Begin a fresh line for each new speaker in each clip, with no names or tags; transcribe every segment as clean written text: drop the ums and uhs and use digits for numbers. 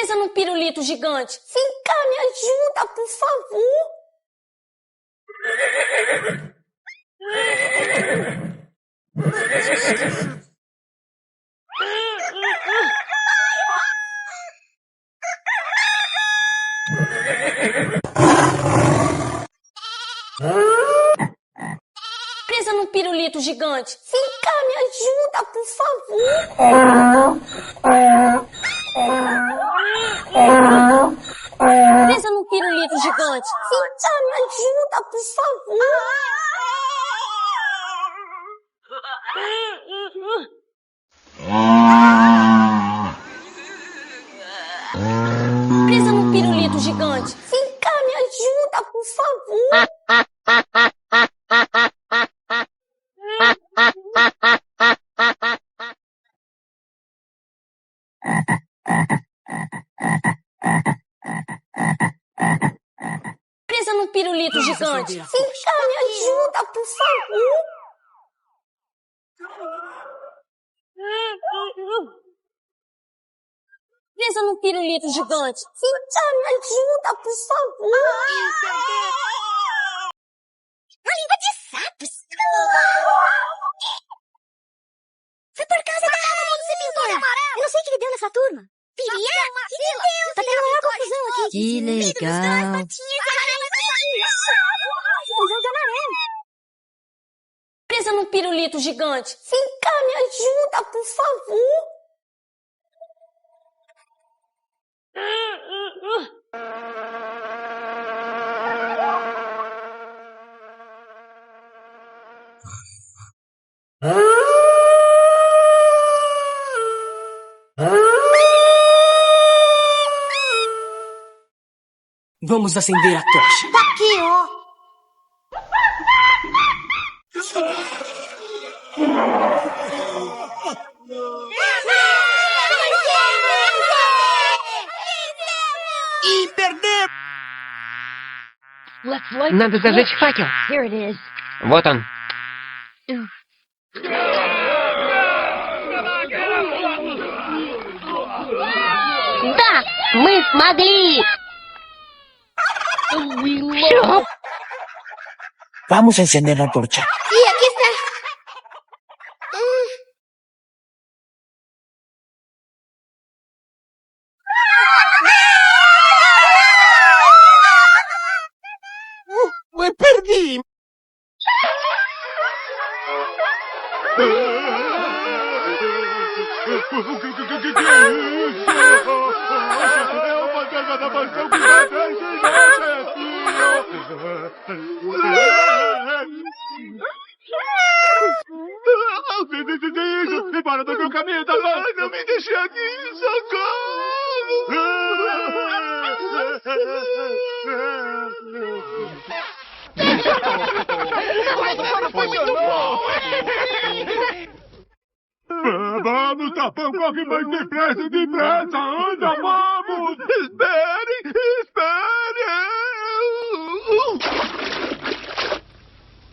Presa num pirulito gigante. Vem cá, me ajuda, por favor. Presa num pirulito gigante. Vem cá, me ajuda, por favor. Presa num pirulito gigante. Vem cá, me ajuda, por favor. Presa num pirulito gigante. Vem cá, me ajuda, por favor. Presa num pirulito gigante. Vem cá, me ajuda, por favor. Presa num pirulito gigante. Vem cá, me ajuda, por favor.
Uma língua de sapos. Foi por causa da água que você pintou. Eu não sei o que ele deu nessa turma. Viria? Tá tendo uma confusão aqui.
Que legal.
Confusão de amarelo.
Presa num pirulito gigante. Vem cá, me ajuda, por favor.
Vamos acender a tocha.
Tá aqui, ó.
E perder!
Надо зажечь факел. Вот он.
Да, мы смогли.
Всё.
Vamos a encender la torcha.
Sí, aquí está.
¡Me perdí!
Para do meu caminho, tá bom? Não me deixe aqui, Vamos, Tapão, corre mais depressa, depressa, anda, vamos! Espere!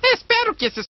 Espero que esses